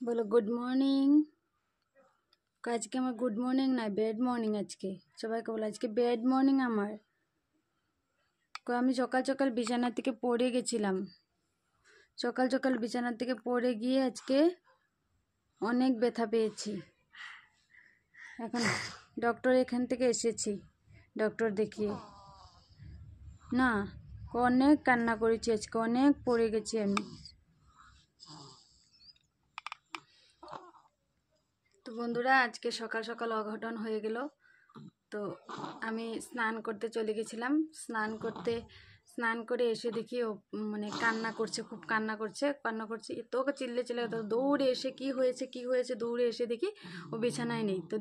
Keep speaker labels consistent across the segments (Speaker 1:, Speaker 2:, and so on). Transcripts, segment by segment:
Speaker 1: বলো good morning. আজকে আমার গুড মর্নিং না, ব্যাড মর্নিং। আজকে সবাইকে বলো আজকে ব্যাড মর্নিং আমার। আমি সকাল সকাল বিছানা থেকে পড়ে গেছিলাম। সকাল সকাল বিছানা থেকে পড়ে গিয়ে আজকে অনেক ব্যথা পেয়েছি। এখন ডক্টর এখান থেকে এসেছি, ডক্টর দেখিয়ে না অনেক কান্না করেছি আজকে, অনেক পড়ে গেছি আমি। তো বন্ধুরা, আজকে সকাল সকাল অঘটন হয়ে গেল। তো আমি স্নান করতে চলে গেছিলাম। স্নান করে এসে দেখি ও মানে কান্না করছে, খুব কান্না করছে। এত চিল্লে দৌড়ে এসে কি হয়েছে দৌড়ে এসে দেখি ও বিছানায় নেই। তো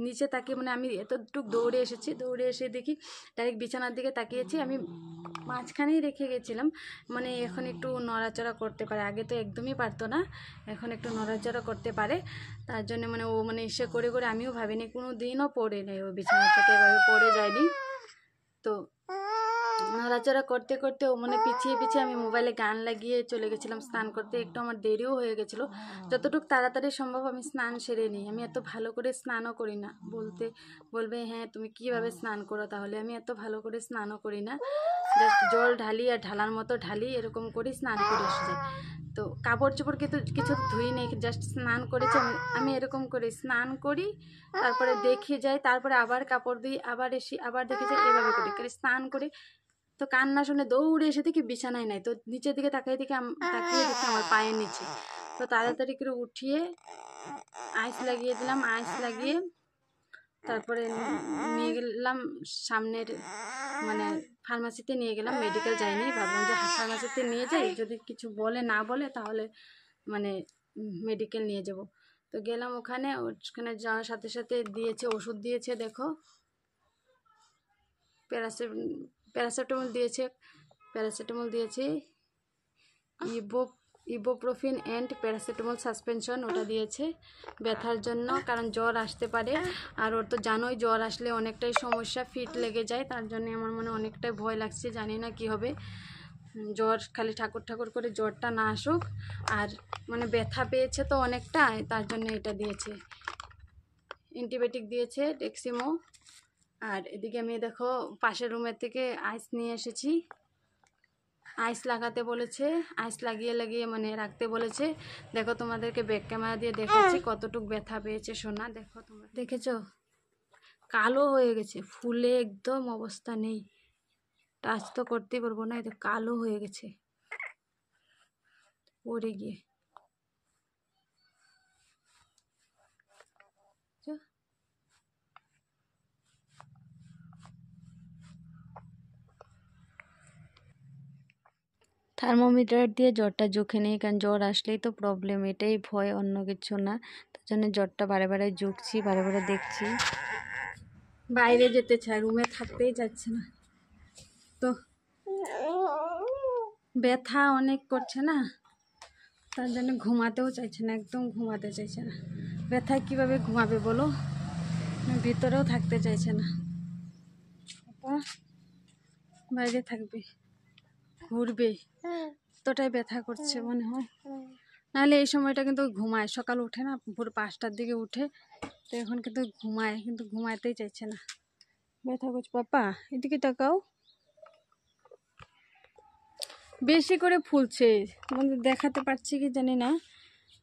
Speaker 1: নিচে তাকিয়ে মানে আমি এতটুকু দৌড়ে এসে দেখি ডাইরেক্ট বিছানার দিকে তাকিয়েছি। আমি মাঝখানেই রেখে গেছিলাম, মানে এখন একটু নড়াচড়া করতে পারে, আগে তো একদমই পারতো না, এখন একটু নড়াচড়া করতে পারে। তার জন্য মানে ও মানে ইসে করে আমিও ভাবিনি, কোনো দিনও পড়ে নেই ও বিছানা থেকে, এভাবে পড়ে যায়নি। তো নড়াচড়া করতে করতে ও মানে পিছিয়ে আমি মোবাইলে গান লাগিয়ে চলে গেছিলাম স্নান করতে। একটু আমার দেরিও হয়ে গেছিলো। যতটুকু তাড়াতাড়ি সম্ভব আমি স্নান সেরে নিই। আমি এত ভালো করে স্নানও করি না। বলবে হ্যাঁ তুমি কিভাবে স্নান করো, তাহলে আমি এত ভালো করে স্নানও করি না। জাস্ট জল ঢালি আর ঢালার মতো ঢালি, এরকম করে স্নান করে এসে যাই। তো কাপড় চোপড় কিন্তু কিছু ধুই নেই, জাস্ট স্নান করেছি। আমি এরকম করে স্নান করি, তারপরে দেখে যাই, তারপরে আবার কাপড় ধুই, আবার এসি, আবার দেখে যাই, এভাবে করি স্নান করে। তো কান্না শুনে দৌড়ে এসে দেখি বিছানায় নাই। তো নিচের দিকে তাকিয়ে দেখি আমার পায়ের নিচে। তো তাড়াতাড়ি করে উঠিয়ে আইস লাগিয়ে দিলাম। আইস লাগিয়ে তারপরে নিয়ে গেলাম সামনের মানে ফার্মাসিতে নিয়ে গেলাম। মেডিকেল যাইনি, ভাবলাম যে ফার্মাসিতে নিয়ে যাই, যদি কিছু না বলে তাহলে মানে মেডিকেল নিয়ে যাব। তো গেলাম ওখানে যাওয়ার সাথে সাথে দিয়েছে, ওষুধ দিয়েছে। দেখো প্যারাসিটামল দিয়েছে, ইবোপ্রোফিন অ্যান্ড প্যারাসিটামল সাসপেনশন, ওটা দিয়েছে ব্যথার জন্য, কারণ জ্বর আসতে পারে। আর ওর তো জানোই জ্বর আসলে অনেকটাই সমস্যা, ফিট লেগে যায়। তার জন্য আমার মনে অনেকটাই ভয় লাগছে, জানি না কি হবে। জ্বর খালি ঠাকুর করে জ্বরটা না আসুক। আর মানে ব্যথা পেয়েছে তো অনেকটা, তার জন্য এটা দিয়েছে। অ্যান্টিবায়োটিক দিয়েছে, ডেক্সিমো। আর এদিকে আমি দেখো পাশের রুমের থেকে আইস নিয়ে এসেছি। আইস লাগাতে বলেছে, আইস লাগিয়ে মানে রাখতে বলেছে। দেখো তোমাদেরকে ব্যাক ক্যামেরা দিয়ে দেখাচ্ছি কতটুক ব্যথা পেয়েছে সোনা। দেখো তোমরা দেখেছো, কালো হয়ে গেছে, ফুলে একদম অবস্থা নেই। টাচ তো করতেই পারবো না, এটা কালো হয়ে গেছে পড়ে গিয়ে। থার্মোমিটার দিয়ে জ্বরটা জুখে নেই, কারণ জ্বর আসলেই তো প্রবলেম, এটাই ভয়, অন্য কিছু না। তার জন্য জ্বরটা বারে জুখছি, বারে দেখছি। বাইরে যেতে চায়, রুমে থাকতেই যাচ্ছে না। তো ব্যথা অনেক করছে না, তার জন্য ঘুমাতেও চাইছে না, একদম ঘুমাতে চাইছে না। ব্যথায় কীভাবে ঘুমাবে বলো, ভিতরেও থাকতে চাইছে না। বাইরে থাকবে, ঘুরবে, এতটাই ব্যথা করছে মনে হয়। নাহলে এই সময়টা কিন্তু ঘুমায়, সকাল উঠে না, ভোর 5টার দিকে উঠে। তো এখন কিন্তু ঘুমায়, কিন্তু ঘুমাতেই চাইছে না, ব্যথা করছে। পাপা এদিকে তাকাও, বেশি করে ফুলছে, মানে দেখাতে পারছি কি জানি না,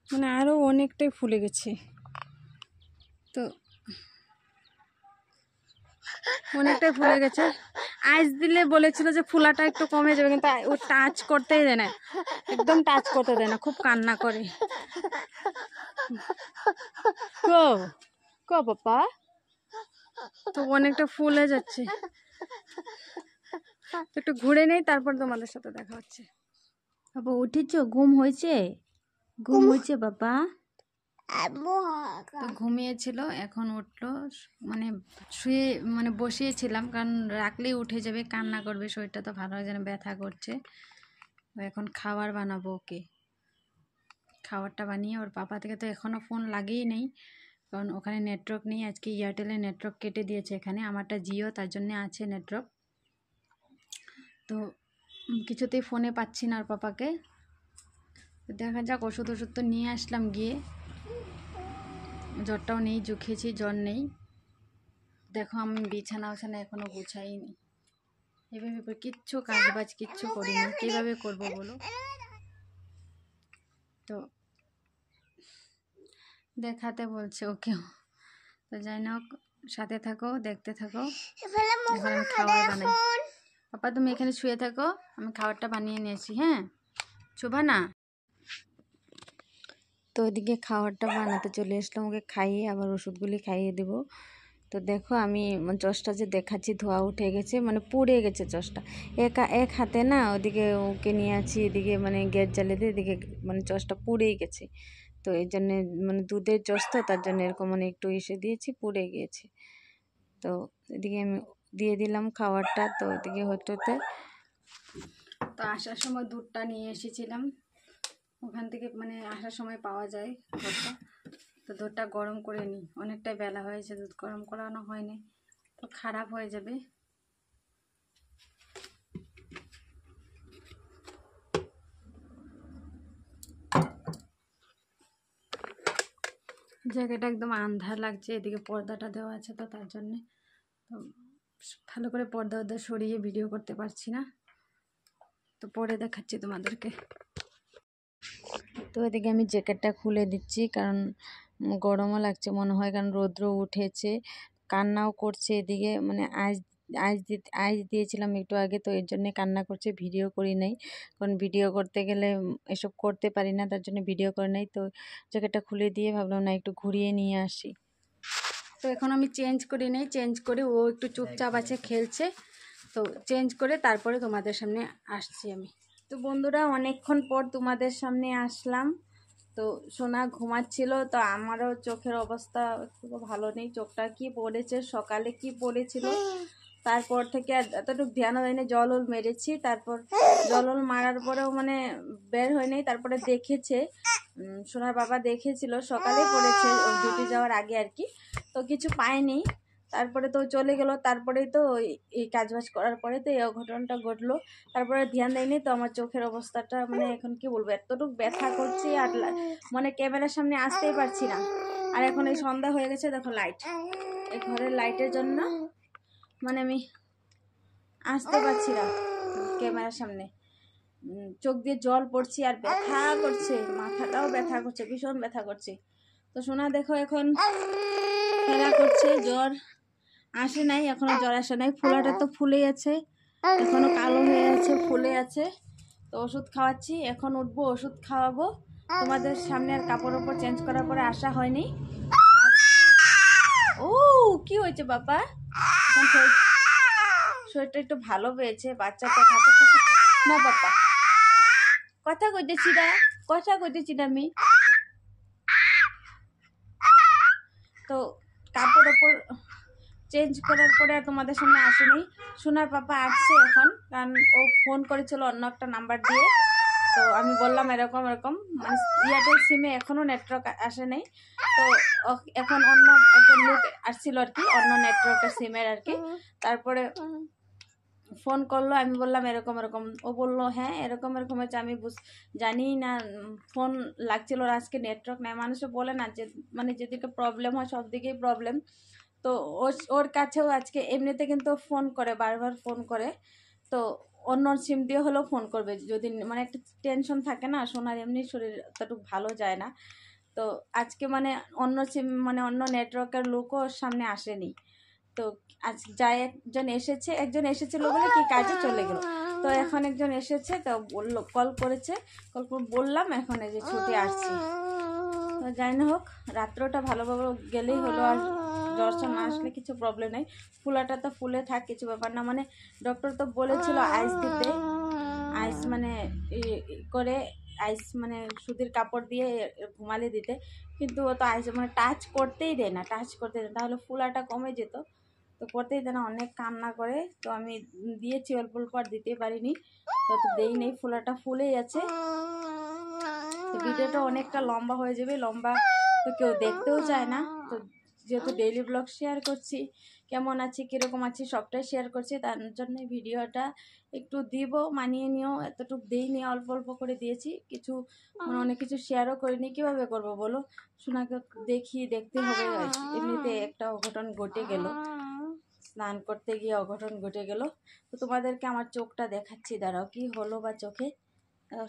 Speaker 1: মানে আরও অনেকটাই ফুলে গেছে। তো অনেকটাই ফুলে গেছে। আইস দিলে বলেছিল যে ফুলাটা একটু কমে যাবে, কিন্তু ও টাচ করতেই দেয় না, একদম টাচ করতে দেয় না, খুব কান্না করে। কো পাপা, তো অনেকটা ফুলে যাচ্ছে। একটু ঘুরে নেই, তারপর তোমাদের সাথে দেখা হচ্ছে। বাবা উঠেছ, ঘুম হয়েছে বাবা? তো ঘুমিয়েছিল, এখন উঠলো। মানে শুয়ে মানে বসিয়েছিলাম, কারণ রাখলেই উঠে যাবে, কান্না করবে, শরীরটা তো ভালো যেন ব্যথা করছে। এখন খাবার বানাবো ওকে, খাবারটা বানিয়ে ওর পাপা থেকে তো এখনও ফোন লাগিয়েই নেই, কারণ ওখানে নেটওয়ার্ক নেই। আজকে এয়ারটেলে নেটওয়ার্ক কেটে দিয়েছে, এখানে আমারটা জিও, তার জন্যে আছে নেটওয়ার্ক। তো কিছুতেই ফোনে পাচ্ছি না ওর পাপাকে। তো দেখা যাক, ওষুধ তো নিয়ে আসলাম গিয়ে, জ্বরটাও নেই, খেয়েছি, জ্বর নেই। দেখো আমি বিছানা এখনো গুছাইনি, এভাবে কিচ্ছু কাজবাজ কিচ্ছু করিনি, কীভাবে করবো বলো? তো দেখাতে বলছে ওকেও, তো যাই না হোক, সাথে থাকো, দেখতে থাকো। এখন আমি খাবার বানাই। পাপা তুমি এখানে শুয়ে থাকো, আমি খাবারটা বানিয়ে নিয়েছি। হ্যাঁ শোভা না, তো ওইদিকে খাবারটা বানাতে চলে আসলাম, ওকে খাইয়ে আবার ওষুধগুলি খাইয়ে দেবো। তো দেখো আমি চশটা যে দেখাচ্ছি, ধোয়া উঠে গেছে, মানে পুড়ে গেছে চশটা। এক হাতে না ওদিকে ওকে নিয়ে আছি, এদিকে মানে গ্যাস জ্বালিয়ে দিয়ে এদিকে মানে চশটা পুড়েই গেছে। তো এই জন্যে মানে দুধের চশ তো, তার জন্য এরকম মানে একটু এসে দিয়েছি, পুড়ে গিয়েছে। তো এদিকে আমি দিয়ে দিলাম খাবারটা। তো এদিকে হতে তো আসার সময় দুধটা নিয়ে এসেছিলাম, ওখান থেকে মানে আসার সময় পাওয়া যায় দুধটা। তো দুধটা গরম করে নিই, অনেকটাই বেলা হয়েছে, দুধ গরম করানো হয়নি, তো খারাপ হয়ে যাবে। জায়গাটা একদম আন্ধার লাগছে, এদিকে পর্দাটা দেওয়া আছে, তো তার জন্যে তো ভালো করে পর্দা সরিয়ে ভিডিও করতে পারছি না, তো পরে দেখাচ্ছি তোমাদেরকে। তো এদিকে আমি জ্যাকেটটা খুলে দিচ্ছি, কারণ গরমও লাগছে মনে হয়, কারণ রৌদ্র উঠেছে, কান্নাও করছে। এদিকে মানে আইস দিয়েছিলাম একটু আগে, তো এর জন্য কান্না করছে, ভিডিও করি নাই, কারণ ভিডিও করতে গেলে এসব করতে পারি না, তার জন্য ভিডিও করে নাই। তো জ্যাকেটটা খুলে দিয়ে ভাবলাম না একটু ঘুরিয়ে নিয়ে আসি। তো এখন আমি চেঞ্জ করি নাই, চেঞ্জ করে ও একটু চুপচাপ আছে, খেলছে, তো চেঞ্জ করে তারপরে তোমাদের সামনে আসছি আমি। তো বন্ধুরা অনেকক্ষণ পর তোমাদের সামনে আসলাম। তো সোনা ঘুমাচ্ছিল, তো আমারও চোখের অবস্থা খুব ভালো নেই, চোখটা কি পড়েছে, সকালে কি পড়েছিল, তারপর থেকে আর এতটুকু ধ্যান দেয়নি। জল মেরেছি, তারপর জল মারার পরেও মানে বের হয়নি। তারপরে দেখেছে সোনার বাবা, দেখেছিল সকালে পড়েছে, ওর ডিউটি যাওয়ার আগে আর কি, তো কিছু পায়নি। তারপরে তো চলে গেল, তারপরেই তো এই কাজবাজ করার পরে তো এই অঘটনটা ঘটলো। তারপরে ধ্যান দেয়নি, তো আমার চোখের অবস্থাটা মানে এখন কি বলবো, এতটুকু ব্যথা করছে, আর মানে ক্যামেরার সামনে আসতেই পারছি না। আর এখন এই সন্ধ্যা হয়ে গেছে, দেখো লাইট, এই ঘরের লাইটের জন্য মানে আমি আসতে পারছি না ক্যামেরার সামনে, চোখ দিয়ে জল পড়ছে আর ব্যথা করছে, মাথাটাও ব্যথা করছে, ভীষণ ব্যথা করছে। তো সোনা দেখো এখন খেলা করছে, জ্বর আসে নাই, এখনো জ্বর আসে নাই, ফুলাটা তো ফুলেই আছে, এখনো কালো হয়ে আছে, ফুলে আছে। তো ওষুধ খাওয়াচ্ছি, এখন উঠবো, ওষুধ খাওয়াবো তোমাদের সামনে। আর কাপড় ওপর চেঞ্জ করার পরে আসা হয়নি। ও কি হয়েছে বাবা, শরীরটা একটু ভালো পেয়েছে, বাচ্চাটা থাকে না বাবা, কথা কইতেছি না, কথা কইতেছি না আমি। তো কাপড় ওপর চেঞ্জ করার পরে আর তোমাদের সামনে আসেনি। সোনার পাপা আসছে এখন, কারণ ও ফোন করেছিল অন্য একটা নাম্বার দিয়ে, তো আমি বললাম এরকম এরকম, মানে এয়ারটেল সিমে এখনও নেটওয়ার্ক আসে নাই, তো এখন অন্য একজন লোক আসছিল আর কি, অন্য নেটওয়ার্কের সিমের আর কি। তারপরে ফোন করলো, আমি বললাম এরকম এরকম, ও বললো হ্যাঁ এরকম এরকম হচ্ছে, আমি জানি না, ফোন লাগছিল, ওর আজকে নেটওয়ার্ক নেই। মানুষও বলে না যে মানে যেদিকে প্রবলেম হয় সব দিকেই প্রবলেম। তো ওর কাছেও আজকে এমনিতে কিন্তু ফোন করে, বারবার ফোন করে, তো অন্য সিম দিয়ে হলেও ফোন করবে, যদি মানে একটা টেনশন থাকে না, সোনার এমনি শরীর অতটুকু ভালো যায় না। তো আজকে মানে অন্য সিম মানে অন্য নেটওয়ার্কের লোকও ওর সামনে আসেনি। তো আজ যাই একজন এসেছিল বলে কি কাজে চলে গেল, তো এখন একজন এসেছে, তো বললো, কল করে বললাম এখন এই যে ছুটি আসছি। তো যাই না হোক, রাত্রটা ভালোভাবে গেলেই হলো, আর জ্বর না আসলে কিছু প্রবলেম নেই, ফুলাটা তো ফুলে থাক, কিছু ব্যাপার না। মানে ডক্টর তো বলেছিল আইস দিতে, আইস মানে করে আইস মানে সুতির কাপড় দিয়ে ঘুমালে দিতে, কিন্তু ও তো আইস মানে টাচ করতেই দেয় না, তাহলে ফুলাটা কমে যেত, তো করতেই দেয় না, অনেক কান্না করে। তো আমি দিয়েছি অল্প অল্প, আর দিতে পারিনি, তো দেই নেই, ফুলাটা ফুলেই আছে। তো ভিডিওটা অনেকটা লম্বা হয়ে যাবে, লম্বা তো কেউ দেখতেও চায় না, তো
Speaker 2: যেহেতু ডেইলি ব্লগ শেয়ার করছি, কেমন আছি কীরকম আছি সবটাই শেয়ার করছি, তার জন্য ভিডিওটা একটু দিব, মানিয়ে নিও। এতটুকু দিইনি, অল্প অল্প করে দিয়েছি, কিছু মানে অনেক কিছু শেয়ারও করিনি। কীভাবে করবো বলো, সোনাকে দেখতে হবে। এমনিতে একটা অঘটন ঘটে গেল, স্নান করতে গিয়ে অঘটন ঘটে গেল। তো তোমাদেরকে আমার চোখটা দেখাচ্ছি, দাঁড়াও কি হলো বা চোখে,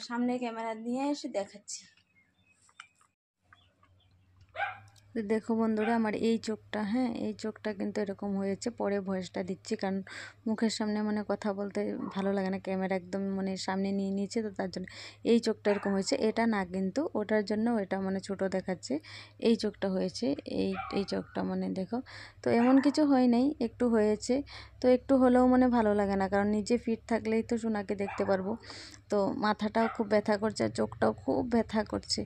Speaker 2: সামনে ক্যামেরা নিয়ে এসে দেখাচ্ছি।
Speaker 1: তো দেখো বন্ধুরা, আমার এই চোখটা, হ্যাঁ এই চোখটা কিন্তু এরকম হয়েছে। পরে ভয়েসটা দিচ্ছি, কারণ মুখের সামনে মানে কথা বলতে ভালো লাগে না, ক্যামেরা একদম মানে সামনে নিয়ে নিয়েছে, তো তার জন্য এই চোখটা এরকম হয়েছে। এটা না কিন্তু ওটার জন্য এটা মানে ছোট দেখাচ্ছে, এই চোখটা হয়েছে, এই চোখটা মানে দেখো। তো এমন কিছু হয় নাই, একটু হয়েছে, তো একটু হলেও মানে ভালো লাগে না, কারণ নিজে ফিট থাকলেই তো সোনাকে দেখতে পারবো। তো মাথাটাও খুব ব্যথা করছে, আর চোখটাও খুব ব্যথা করছে,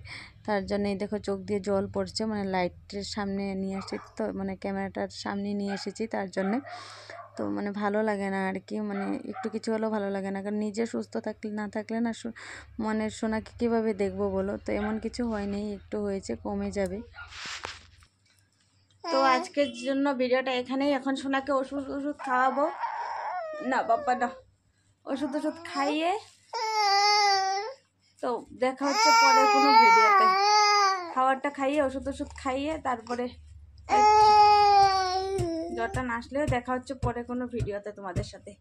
Speaker 1: তার জন্যই দেখো চোখ দিয়ে জল পড়ছে। মানে লাইটের সামনে নিয়ে এসেছি, তো মানে ক্যামেরাটার সামনে নিয়ে এসেছি, তার জন্যে তো মানে ভালো লাগে না আর কি, মানে একটু কিছু হলেও ভালো লাগে না, কারণ নিজে সুস্থ থাকলে না থাকলে না মানে সোনাকে কীভাবে দেখবো বলো। তো এমন কিছু হয়নি, একটু হয়েছে, কমে যাবে।
Speaker 2: তো আজকের জন্য ভিডিওটা এখানেই। এখন সোনাকে ওষুধ খাওয়াবো না বাবা না, ওষুধ খাইয়ে তো দেখা হচ্ছে পরে কোনো ভিডিওতে। খাবারটা খাইয়ে ওষুধ খাইয়ে তারপরে জ্বরটা না আসলেও দেখা হচ্ছে পরে কোনো ভিডিওতে তোমাদের সাথে।